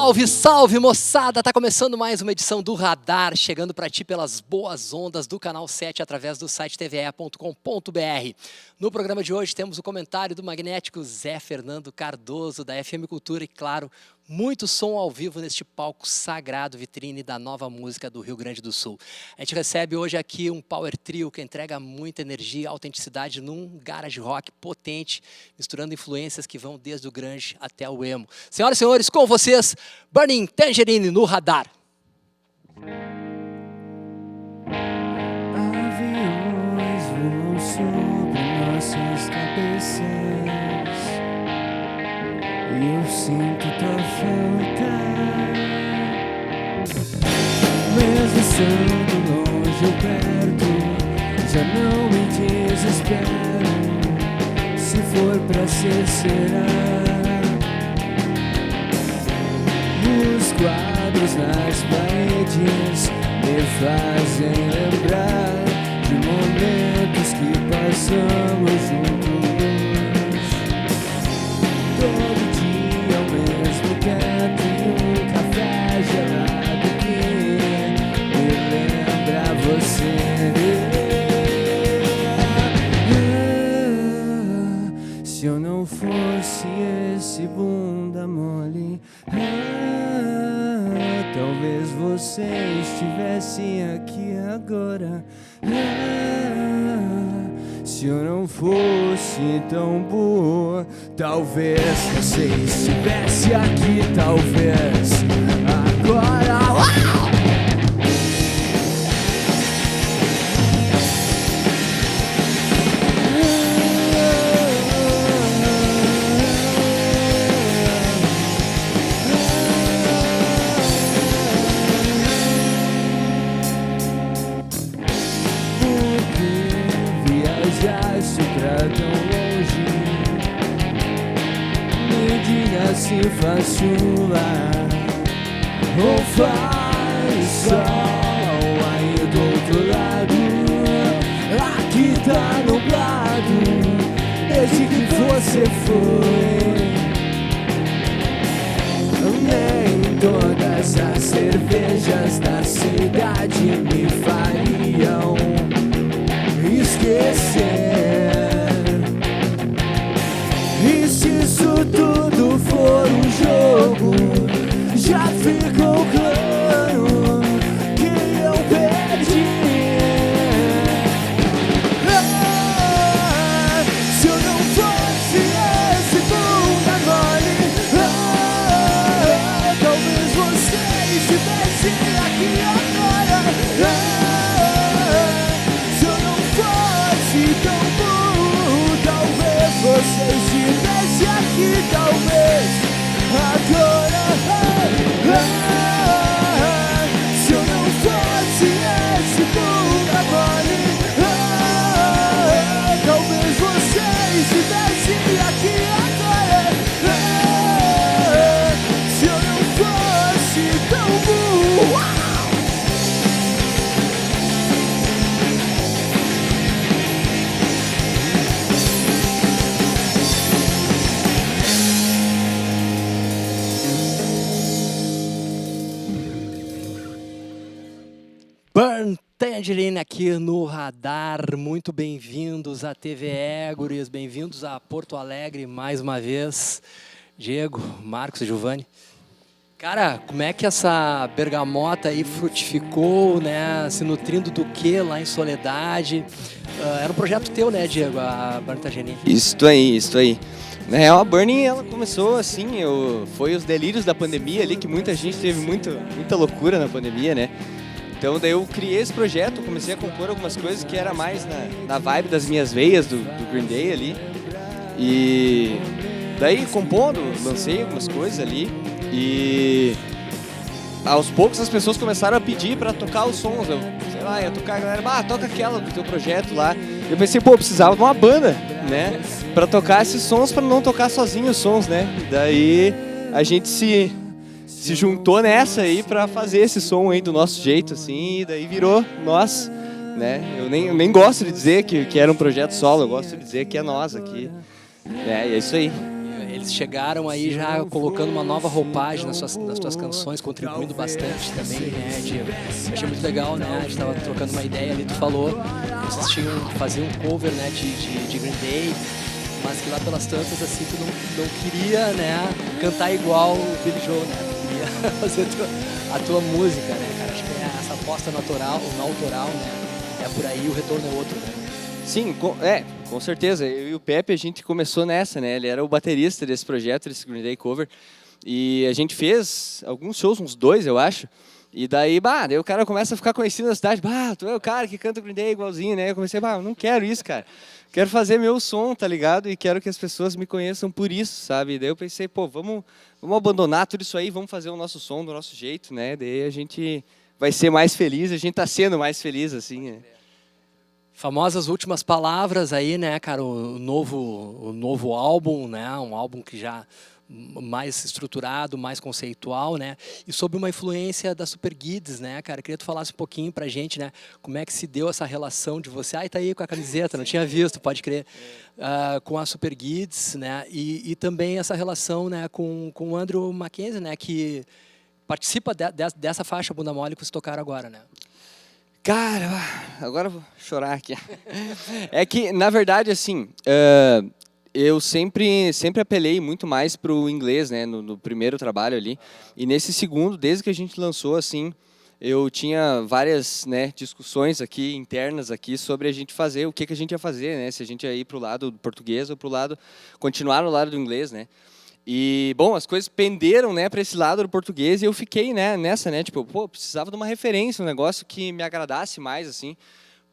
Salve, salve, moçada! Tá começando mais uma edição do Radar, chegando para ti pelas boas ondas do Canal 7 através do site tvea.com.br. No programa de hoje temos o comentário do magnético Zé Fernando Cardoso, da FM Cultura e, claro, muito som ao vivo neste palco sagrado, vitrine da nova música do Rio Grande do Sul. A gente recebe hoje aqui um power trio que entrega muita energia e autenticidade num garage rock potente, misturando influências que vão desde o grunge até o emo. Senhoras e senhores, com vocês, Burning Tangerine no Radar. Aviões voam sobre nossas cabeças e eu sinto tua falta. Mesmo estando longe ou perto, já não me desespero. Se for pra ser, será. Os quadros nas paredes me fazem lembrar de momentos que passamos juntos. Todo dia ao mesmo tempo e um café gelado que me lembra você. Se eu não fosse esse bunda mole, talvez você estivesse aqui agora. Se eu não fosse tão boa, talvez você estivesse aqui, talvez agora. Se faz chuva ou faz sol aí do outro lado, aqui tá nublado desde que você foi. Nem todas as cervejas da cidade me fariam esquecer. E se isso tudo for um jogo, já ficou claro que eu perdi. Se eu não fosse esse bunda mole, talvez você estivesse aqui agora. Se eu não fosse tão bom, talvez você estivesse aqui, talvez agora. Se eu não fosse esse bunda mole, talvez você estivesse aqui agora. Se eu não fosse tão bom. Burn Tangerine aqui no Radar, muito bem-vindos à TVE, guris, bem-vindos a Porto Alegre mais uma vez. Diego, Marcos e Giovanni. Cara, como é que essa bergamota aí frutificou, né, se nutrindo do que lá em Soledade? Era um projeto teu, né, Diego, a Burn Tangerine? Isso aí. Na real, a Burning, ela começou assim, foi os delírios da pandemia ali, que muita gente teve muita loucura na pandemia, né? Então daí eu criei esse projeto, comecei a compor algumas coisas que era mais na vibe das minhas veias do Green Day ali. E daí compondo, lancei algumas coisas ali e aos poucos as pessoas começaram a pedir pra tocar os sons. Eu, sei lá, ia tocar, a galera, toca aquela do teu projeto lá. Eu pensei, precisava de uma banda, né? Pra tocar esses sons, pra não tocar sozinho os sons, né? E daí a gente se juntou nessa aí pra fazer esse som aí do nosso jeito, assim, e daí virou nós, né? Eu nem gosto de dizer que era um projeto solo, eu gosto de dizer que é nós aqui. E é isso aí. Eles chegaram aí já colocando uma nova roupagem nas suas canções, contribuindo bastante também, né? Eu achei muito legal, né? A gente tava trocando uma ideia ali, tu falou que vocês faziam um cover, né, de Green Day, mas que lá pelas tantas, assim, tu não queria, né, cantar igual o Billy Joel, né? Tu queria fazer a tua música, né, cara? Acho que é essa aposta na autoral, né? É por aí, o retorno é outro, né? Sim, com certeza. Eu e o Pepe, a gente começou nessa, né? Ele era o baterista desse projeto, desse Green Day Cover. E a gente fez alguns shows, uns 2, eu acho. E daí o cara começa a ficar conhecido na cidade. Tu é o cara que canta o Green Day igualzinho, né? Eu comecei, eu não quero isso, cara. Quero fazer meu som, tá ligado? E quero que as pessoas me conheçam por isso, sabe? E daí eu pensei, vamos abandonar tudo isso aí, vamos fazer o nosso som do nosso jeito, né? Daí a gente vai ser mais feliz, a gente tá sendo mais feliz, assim, né? Famosas últimas palavras aí, né, cara? O novo álbum, né? Um álbum que já mais estruturado, mais conceitual, né? E sob uma influência da Super Kids, né, cara? Queria que tu falasse um pouquinho pra gente, né? Como é que se deu essa relação de você? Tá aí com a camiseta, não tinha visto, pode crer. Com a Super Kids, né? E também essa relação, né, com o Andrew Mackenzie, né? Que participa dessa faixa Bunda Mole que vocês tocaram agora, né? Cara, agora eu vou chorar aqui. É que, na verdade, assim, eu sempre apelei muito mais pro inglês, né, no primeiro trabalho ali. E nesse segundo, desde que a gente lançou, assim, eu tinha várias, né, discussões aqui, internas aqui, sobre a gente fazer, o que a gente ia fazer, né, se a gente ia ir pro lado do português ou continuar no lado do inglês, né. E, bom, as coisas penderam, né, para esse lado do português e eu fiquei, né, nessa, né, tipo, precisava de uma referência, um negócio que me agradasse mais, assim,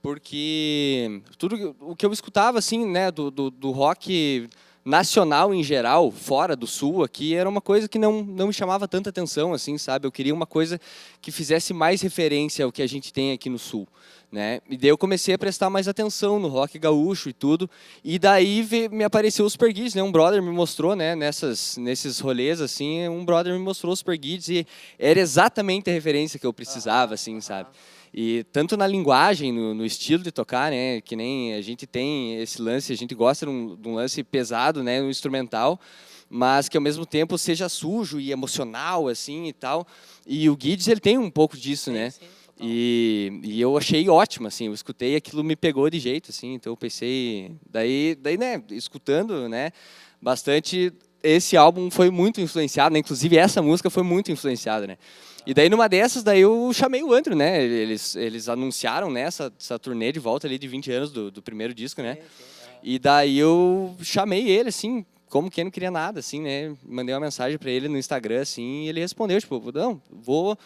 porque tudo o que eu escutava, assim, né, do rock nacional em geral, fora do Sul aqui, era uma coisa que não me chamava tanta atenção, assim, sabe? Eu queria uma coisa que fizesse mais referência ao que a gente tem aqui no Sul, né? E daí eu comecei a prestar mais atenção no rock gaúcho e tudo, e daí me apareceu os Super Kids, né? Um brother me mostrou, né, nesses rolês, assim, um brother me mostrou os Super Kids e era exatamente a referência que eu precisava, assim, sabe? E tanto na linguagem, no estilo de tocar, né, que nem a gente tem esse lance, a gente gosta de um lance pesado, né, no instrumental, mas que ao mesmo tempo seja sujo e emocional, assim, e tal. E o Guides, ele tem um pouco disso, né? Sim, e eu achei ótimo, assim, eu escutei, aquilo me pegou de jeito, assim, então eu pensei, daí né, escutando, né, bastante, esse álbum foi muito influenciado, né, inclusive essa música foi muito influenciada, né. E daí, numa dessas, daí eu chamei o Andrew, né? Eles anunciaram, né, essa turnê de volta ali de 20 anos do primeiro disco, né? E daí eu chamei ele, assim, como quem não queria nada, assim, né? Mandei uma mensagem para ele no Instagram, assim, e ele respondeu, tipo, não, vou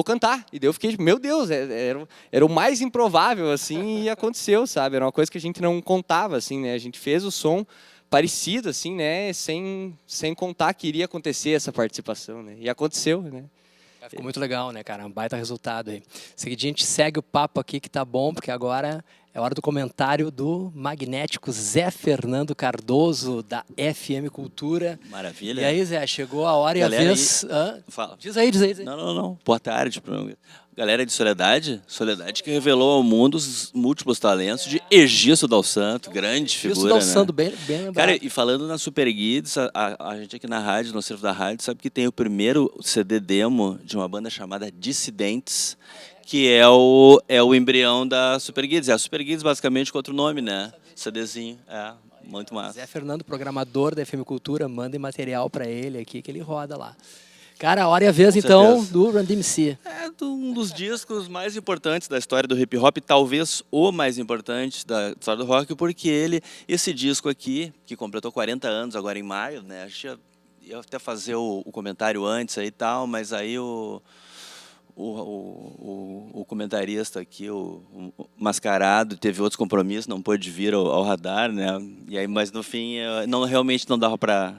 cantar. E daí eu fiquei, meu Deus, era o mais improvável, assim, e aconteceu, sabe? Era uma coisa que a gente não contava, assim, né? A gente fez o som parecido, assim, né? Sem contar que iria acontecer essa participação, né? E aconteceu, né? Ficou muito legal, né, cara? Um baita resultado aí. Seguidinho, a gente segue o papo aqui que tá bom, porque agora é hora do comentário do magnético Zé Fernando Cardoso, da FM Cultura. Maravilha. E aí, Zé, chegou a hora Galera e a vez... Fala. Diz aí. Não. Boa tarde. Galera de Soledade que revelou ao mundo os múltiplos talentos de Egisto Dal Santo, grande figura, Egisto Dal né? Santo, bem lembrado. Cara, e falando na Super Guides, a gente aqui na rádio, no acervo da rádio, sabe que tem o primeiro CD demo de uma banda chamada Dissidentes, que é o embrião da Super Guides. É a Super Guides basicamente com outro nome, né? CDzinho, muito massa. Zé Fernando, programador da FM Cultura, mandem material para ele aqui que ele roda lá. Cara, a hora e a vez, Com então, certeza. do Run DMC. Um dos discos mais importantes da história do hip hop, talvez o mais importante da história do rock, porque esse disco aqui, que completou 40 anos agora em maio, né? A gente ia até fazer o comentário antes aí e tal, mas aí o comentarista aqui, o Mascarado, teve outros compromissos, não pôde vir ao radar, né? E aí, mas no fim, realmente não dava para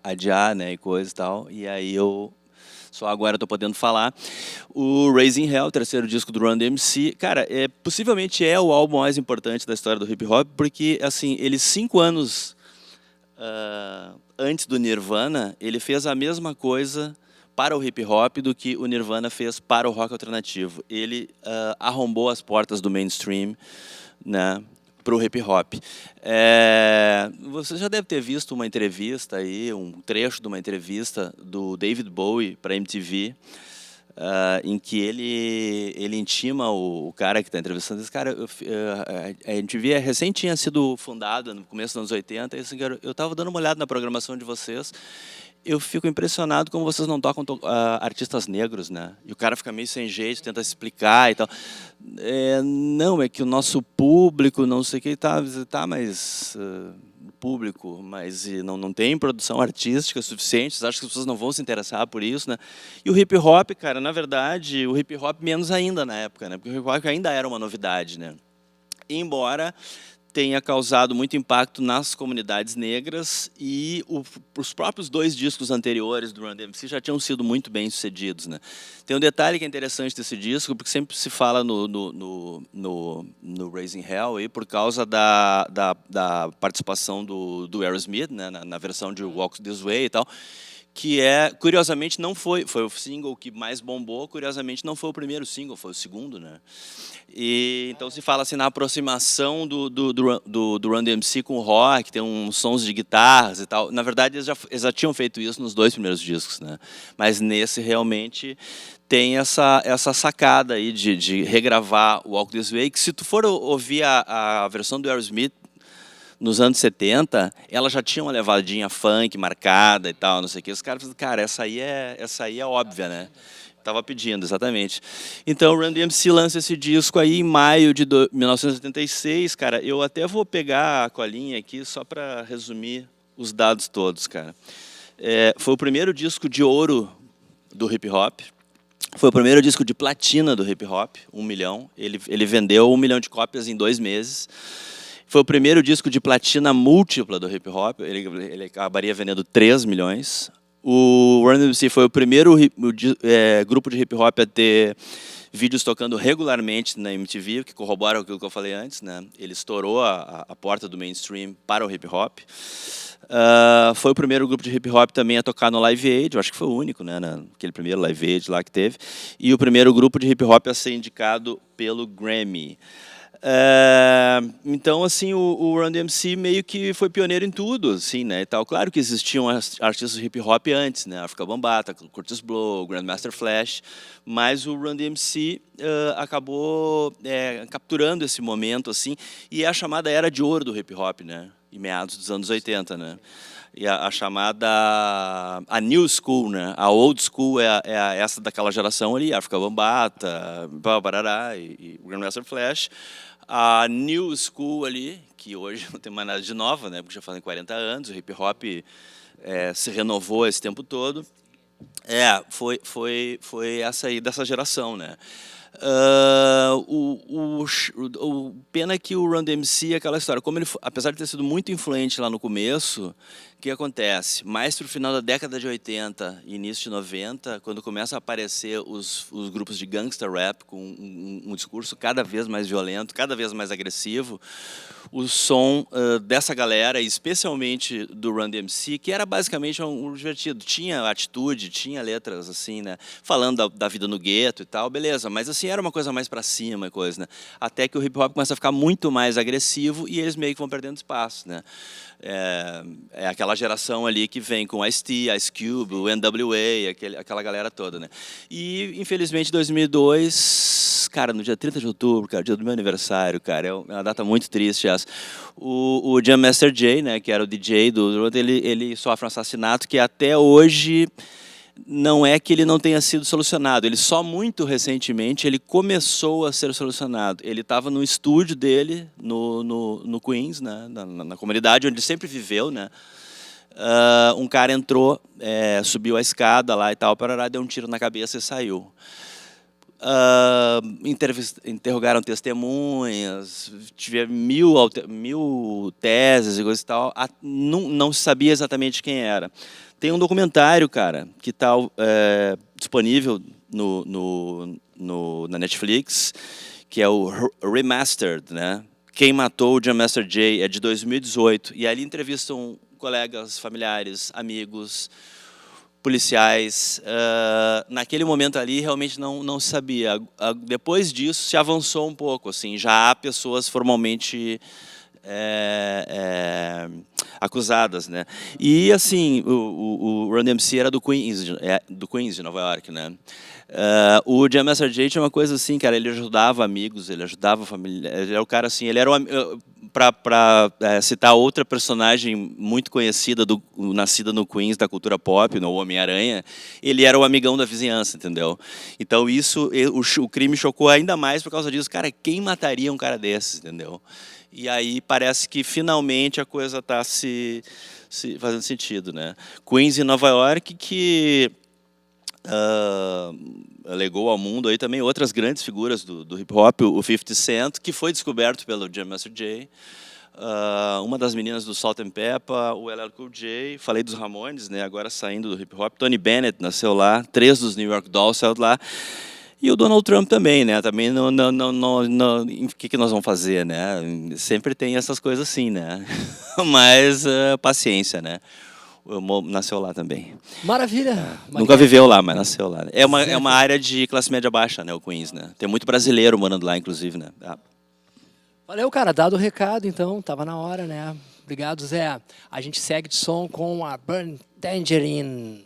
adiar, né, e coisa e tal. E aí só agora estou podendo falar. O Raising Hell, terceiro disco do Run DMC, cara, possivelmente é o álbum mais importante da história do hip hop, porque assim, ele 5 anos antes do Nirvana, ele fez a mesma coisa para o hip hop do que o Nirvana fez para o rock alternativo. Ele arrombou as portas do mainstream, né? para o hip hop. Você já deve ter visto uma entrevista aí, um trecho de uma entrevista do David Bowie para a MTV, em que ele intima o cara que está entrevistando. Esse cara, a MTV recém tinha sido fundada no começo dos anos 80, e assim, eu estava dando uma olhada na programação de vocês. Eu fico impressionado como vocês não tocam artistas negros, né? E o cara fica meio sem jeito, tenta explicar e tal. Não, é que o nosso público, não sei o que, tá mais público, mas não tem produção artística suficiente. Vocês acham que as pessoas não vão se interessar por isso, né? E o hip hop, cara, na verdade, o hip hop menos ainda na época, né? Porque o hip hop ainda era uma novidade, né? Embora tenha causado muito impacto nas comunidades negras, e os próprios 2 discos anteriores do Run DMC já tinham sido muito bem sucedidos, né? Tem um detalhe que é interessante desse disco, porque sempre se fala no Raising Hell aí, por causa da participação do Aerosmith, né, na versão de Walk This Way e tal, que curiosamente, não foi o single que mais bombou, curiosamente não foi o primeiro single, foi o segundo, né? E então se fala assim na aproximação do Run DMC com o rock, tem uns sons de guitarras e tal. Na verdade, eles já tinham feito isso nos 2 primeiros discos, né? Mas nesse realmente tem essa sacada aí de regravar o Walk This Way, que se tu for ouvir a versão do Aerosmith nos anos 70, ela já tinha uma levadinha funk marcada e tal, não sei o que. Os caras falaram, cara, essa aí é óbvia, né? Tava pedindo, exatamente. Então, o Run DMC lança esse disco aí em maio de 1976, cara. Eu até vou pegar a colinha aqui só para resumir os dados todos, cara. Foi o primeiro disco de ouro do hip hop. Foi o primeiro disco de platina do hip hop, 1 milhão. Ele vendeu 1 milhão de cópias em 2 meses. Foi o primeiro disco de platina múltipla do hip hop. Ele acabaria vendendo 3 milhões. O Run DMC foi o primeiro grupo de hip hop a ter vídeos tocando regularmente na MTV, que corrobora aquilo que eu falei antes, né? Ele estourou a porta do mainstream para o hip hop. Foi o primeiro grupo de hip hop também a tocar no Live Aid, eu acho que foi o único, né? Aquele primeiro Live Aid lá que teve. E o primeiro grupo de hip hop a ser indicado pelo Grammy. Então, assim, o Run DMC meio que foi pioneiro em tudo, assim, né, e tal. Claro que existiam artistas de hip hop antes, né, Afrika Bambaataa, Kurtis Blow, Grandmaster Flash, mas o Run DMC acabou capturando esse momento, assim, e é a chamada era de ouro do hip hop, né, em meados dos anos 80, né. E a chamada a new school, né? A old school é essa daquela geração ali, Afrika Bambaataa, Barará e Grandmaster Flash. A new school ali, que hoje não tem mais nada de nova, né? Porque já fazem 40 anos, o hip hop se renovou esse tempo todo. Foi essa aí dessa geração, né? Pena é que o Run DMC é aquela história, como ele, apesar de ter sido muito influente lá no começo, o que acontece? Mais para o final da década de 80 e início de 90, quando começam a aparecer os grupos de gangsta rap com um discurso cada vez mais violento, cada vez mais agressivo, o som dessa galera, especialmente do Run DMC, que era basicamente um divertido, tinha atitude, tinha letras assim, né, falando da vida no gueto e tal, beleza, mas assim era uma coisa mais para cima e coisa, né, até que o hip hop começa a ficar muito mais agressivo e eles meio que vão perdendo espaço, né. É aquela geração ali que vem com Ice-T, Ice Cube, o NWA, aquela galera toda, né. E infelizmente 2002, cara, no dia 30 de outubro, cara, dia do meu aniversário, cara, é uma data muito triste essa. O Jam Master Jay, né, que era o DJ ele sofre um assassinato que até hoje não é que ele não tenha sido solucionado, ele só muito recentemente ele começou a ser solucionado. Ele estava no estúdio dele, no Queens, né, na comunidade onde ele sempre viveu, né. Um cara entrou, subiu a escada lá e tal, parará, deu um tiro na cabeça e saiu. Interrogaram testemunhas, tiveram mil teses e coisas e tal, não se sabia exatamente quem era. Tem um documentário, cara, que está disponível na Netflix, que é o Remastered, né? Quem Matou o Jam Master Jay, é de 2018, e ali entrevistam colegas, familiares, amigos, policiais. Naquele momento ali realmente não se sabia. Depois disso se avançou um pouco, assim, já há pessoas formalmente acusadas, né? E assim, o Run DMC era do Queens de Nova York, né? O Jam Master Jay tinha uma coisa assim, cara, ele ajudava amigos, ele ajudava a família, ele era o cara assim, ele era para citar outra personagem muito conhecida, nascida no Queens, da cultura pop, no Homem-Aranha, ele era o amigão da vizinhança, entendeu? Então isso, o crime chocou ainda mais por causa disso. Cara, quem mataria um cara desses, entendeu? E aí parece que finalmente a coisa está se fazendo sentido, né? Queens em Nova York, que legou ao mundo aí também outras grandes figuras do hip hop, o 50 Cent, que foi descoberto pelo Jam Master Jay, uma das meninas do Salt and Pepper, o LL Cool J, falei dos Ramones, né, agora saindo do hip hop, Tony Bennett nasceu lá, 3 dos New York Dolls saiu lá, e o Donald Trump também, né, também o que nós vamos fazer, né, sempre tem essas coisas assim, né, mas paciência, né. Nasceu lá também. Maravilha. Nunca viveu lá, mas nasceu lá. É uma área de classe média baixa, né, o Queens, né? Tem muito brasileiro morando lá, inclusive, né? Valeu, cara. Dado o recado, então. Tava na hora, né? Obrigado, Zé. A gente segue de som com a Burn Tangerine.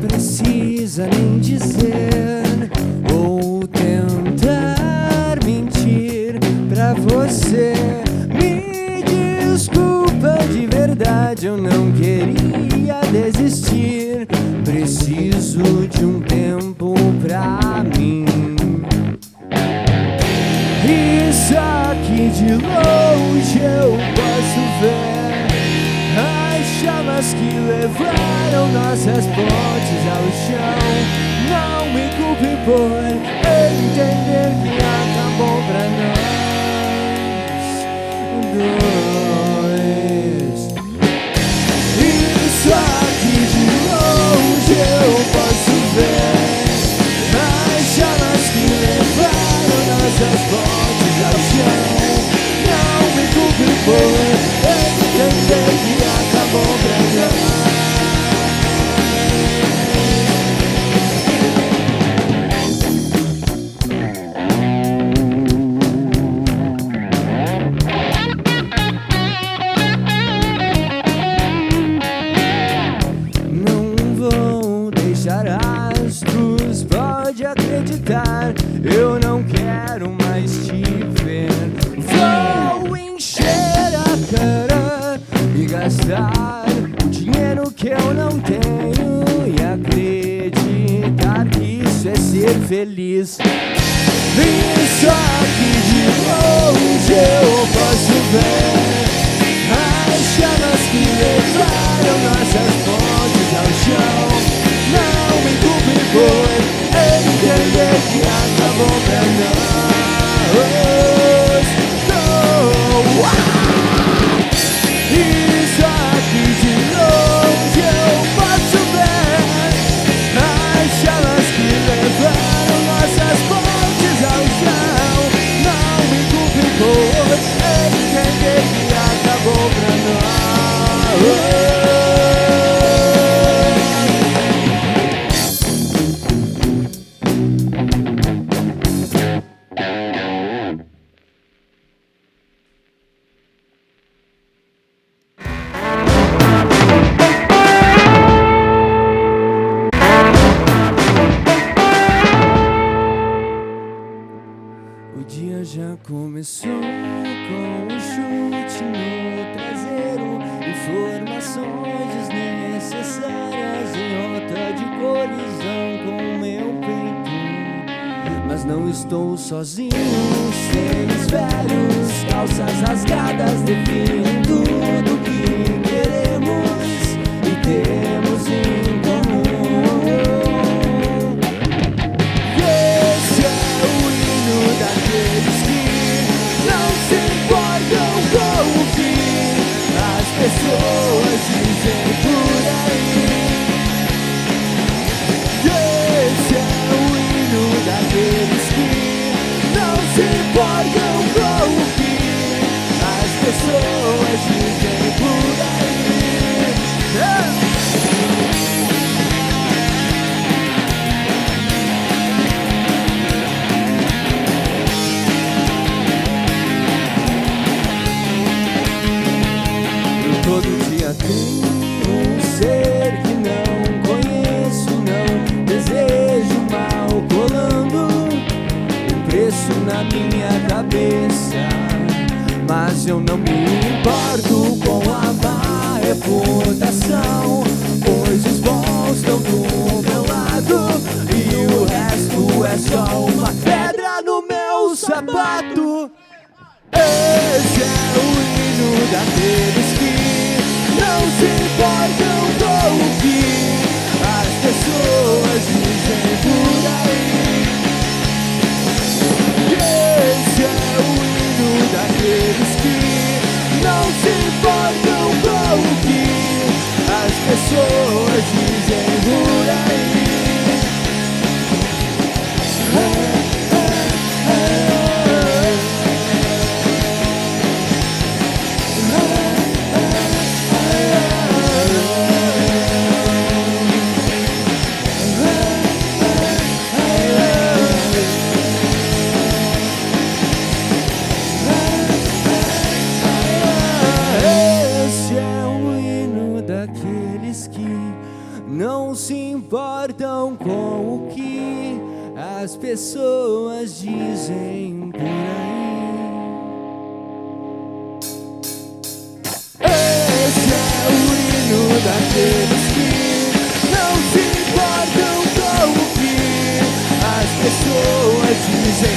Precisa nem dizer ou tentar mentir pra você. Me desculpa de verdade, eu não queria desistir. Preciso de um tempo pra mim. Isso aqui de longe eu posso ver as chamas que levaram nossas pontes ao chão. Não me culpe por entender que acabou pra nós dois. Isso aqui de longe eu posso ver as chamas que levaram nossas pontes ao chão. Não me culpe por entender que acabou pra nós. Não vou deixar rastros, pode acreditar. Eu não quero mais te ver. Vou encher a cara e gastar o dinheiro que eu não tenho e acreditar que isso é ser feliz. Isso aqui de longe eu posso ver as chamas que levaram nossas pontes ao chão. Não me culpe por entender que acabou pra nós. Isso aqui de longe eu posso ver as chamas que levaram nossas pontes ao chão. Não me culpe por entender que acabou pra nós. O dia já começou com um chute no traseiro, informações desnecessárias em rota de colisão com meu peito. Mas não estou sozinho, hemisférios, calças rasgadas definem tudo que queremos e temos em comum. Daqueles que não se importam com o que as pessoas dizem por aí. Esse é o hino daqueles que não se importam com o que as pessoas pessoas dizem por aí. Todo dia tem um ser que não conheço, não desejo mal, colando o preço na minha cabeça. Mas eu não me importo com a má reputação, pois os bons estão do meu lado e o resto é só uma pedra no meu sapato. Esse é o hino daqueles que não se importam com o que as pessoas dizem por aí. Esse é o hino daqueles que não se importam com o que as pessoas dizem por aí. Não se importam com o que as pessoas dizem por aí. Esse é o hino daqueles que não se importam com o que as pessoas dizem.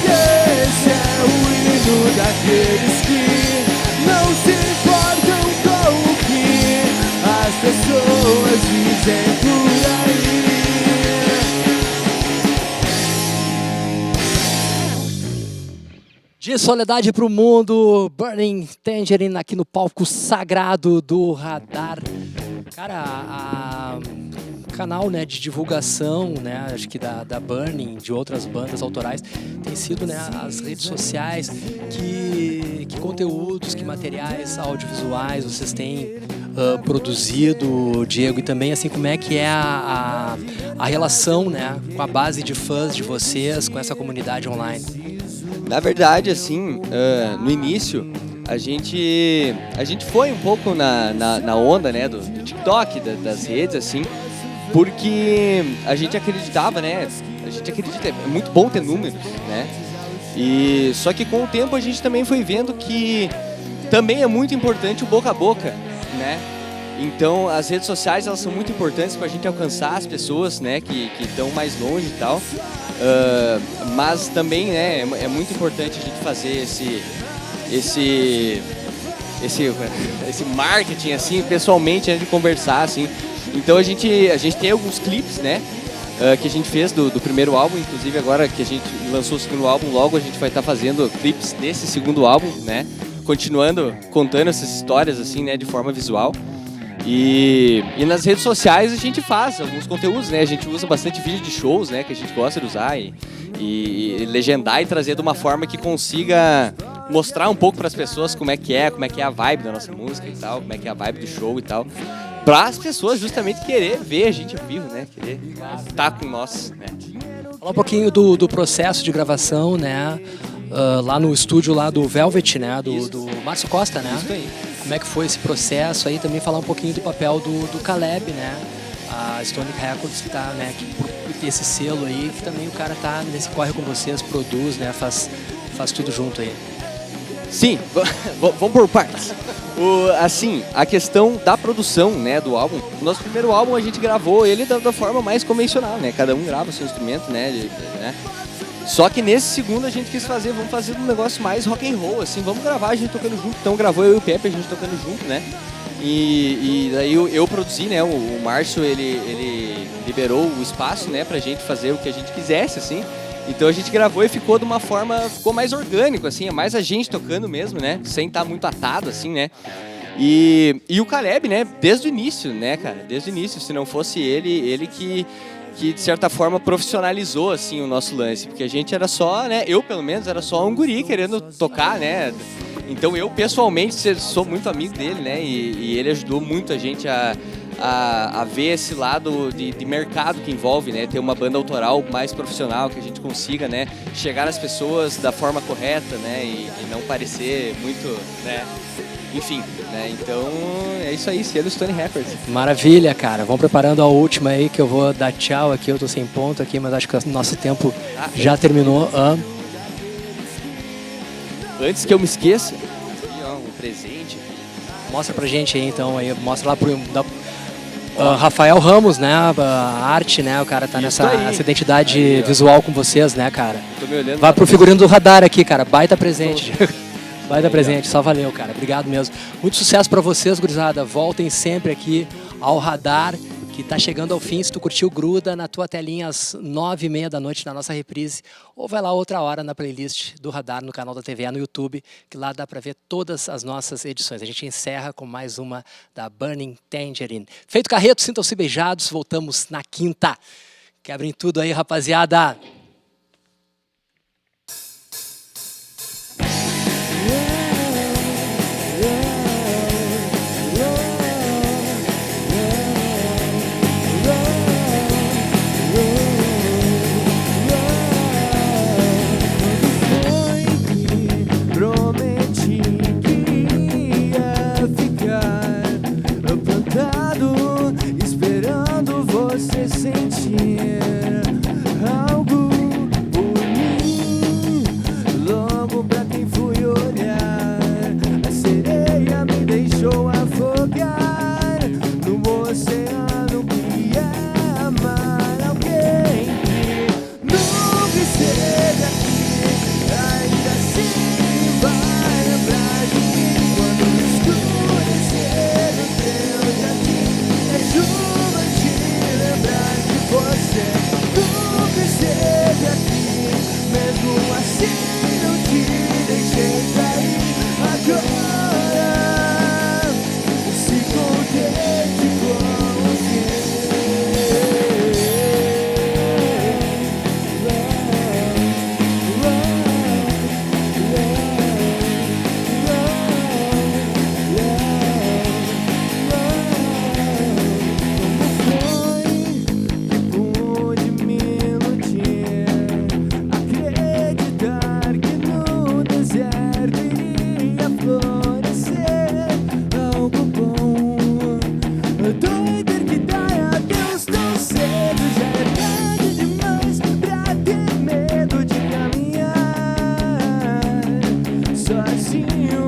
Esse é o hino daqueles que não se importam com o que as pessoas dizem por aí. De Soledade pro Mundo, Burning Tangerine aqui no palco sagrado do Radar. Cara, canal, né, de divulgação, né, acho que da Burning, de outras bandas autorais, tem sido, né, as redes sociais, que conteúdos, que materiais audiovisuais vocês têm produzido, Diego, e também assim como é que é a relação, né, com a base de fãs de vocês, com essa comunidade online. Na verdade, assim, no início, a gente foi um pouco na onda, né, do TikTok, das redes, assim, porque a gente acreditava, né, é muito bom ter números, né, e só que com o tempo a gente também foi vendo que também é muito importante o boca a boca, né, então as redes sociais, elas são muito importantes para a gente alcançar as pessoas, né, que estão mais longe e tal, mas também, né, é muito importante a gente fazer esse marketing, assim, pessoalmente, antes de conversar, assim. Então a gente tem alguns clipes, né, que a gente fez do primeiro álbum, inclusive agora que a gente lançou o segundo álbum, logo a gente vai estar fazendo clipes desse segundo álbum, né, continuando contando essas histórias, assim, né, de forma visual. E nas redes sociais a gente faz alguns conteúdos, né, a gente usa bastante vídeo de shows, né, que a gente gosta de usar e legendar e trazer de uma forma que consiga mostrar um pouco para as pessoas como é que é a vibe da nossa música e tal, como é que é a vibe do show e tal, para as pessoas justamente querer ver a gente ao vivo, né, querer estar com nós, né. Falar um pouquinho do processo de gravação, né, lá no estúdio lá do Velvet, né, do Márcio Costa, né. Isso aí. Como é que foi esse processo aí, também falar um pouquinho do papel do Caleb, né, a Stonic Records, que tá, né, que esse selo aí, que também o cara tá nesse corre com vocês, produz, né, faz tudo junto aí. Sim, vamos por partes. Assim, a questão da produção, né, do álbum, o nosso primeiro álbum a gente gravou ele da forma mais convencional, né, cada um grava o seu instrumento, né. Só que nesse segundo a gente quis vamos fazer um negócio mais rock and roll, assim, vamos gravar a gente tocando junto. Então gravou eu e o Pepe, a gente tocando junto, né. E daí eu produzi, né, o Márcio, ele liberou o espaço, né, pra gente fazer o que a gente quisesse, assim. Então a gente gravou e ficou de uma forma, ficou mais orgânico, assim, é mais a gente tocando mesmo, né, sem estar muito atado, assim, né. E o Caleb, né, desde o início, né, cara, desde o início, se não fosse ele que que de certa forma profissionalizou assim o nosso lance, porque a gente era só, né, eu pelo menos era só um guri querendo tocar, né? Então eu pessoalmente sou muito amigo dele, né? E ele ajudou muito a gente a ver esse lado de mercado que envolve, né? Ter uma banda autoral mais profissional, que a gente consiga, né, chegar às pessoas da forma correta, né? E não parecer muito, né? Enfim, né? Então é isso aí, selo Stone Records. Maravilha, cara. Vamos preparando a última aí, que eu vou dar tchau aqui. Eu tô sem ponto aqui, mas acho que o nosso tempo já terminou. Antes que eu me esqueça, aqui, ó, um presente. Mostra pra gente aí, então. Aí, mostra lá pro Rafael Ramos, né? A arte, né? O cara tá nessa identidade aí, visual com vocês, né, cara? Tô me olhando. Vai pro figurino do radar aqui, cara. Baita presente. Baita presente, só valeu, cara. Obrigado mesmo. Muito sucesso pra vocês, gurizada. Voltem sempre aqui ao Radar, que tá chegando ao fim. Se tu curtiu, gruda na tua telinha às 9h30 da noite na nossa reprise. Ou vai lá outra hora na playlist do Radar no canal da TVA no YouTube, que lá dá pra ver todas as nossas edições. A gente encerra com mais uma da Burning Tangerine. Feito Carreto, sintam-se beijados. Voltamos na quinta. Quebrem tudo aí, rapaziada. Prometi que ia ficar plantado, esperando você sentir algo por mim. Logo pra quem fui olhar, a sereia me deixou afogar no oceano que é amar alguém que nunca esteve aqui. Ainda assim vai lembrar de mim quando escurecer o teu jardim. É chuva te lembrar que você nunca esteve aqui. Mesmo assim não te deixei cair. Agora se contente com você. Pude me iludir, acreditar que no deserto iria florescer algo bom. Doido que dá adeus tão cedo, já é tarde demais pra ter medo de caminhar sozinho.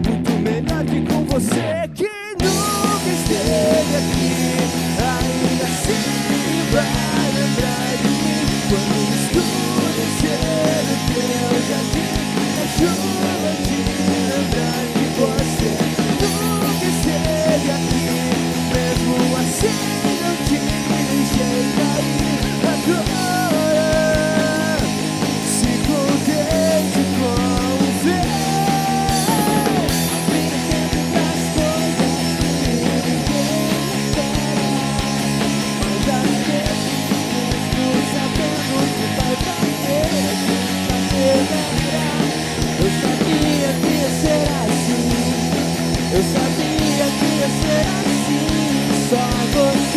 Muito melhor que com você que nunca esteve aqui. Ainda assim vai lembrar de mim quando escurecer o teu jardim. É chuva te lembrar que você nunca esteve aqui. Mesmo assim não te deixei cair. Agora se contente com o ver. Abrir sempre pras coisas que ninguém espera. Mas às vezes mesmo sabendo que vai bater, vai lembrar. Eu sabia que ia ser assim. Eu sabia que ia ser assim. Só você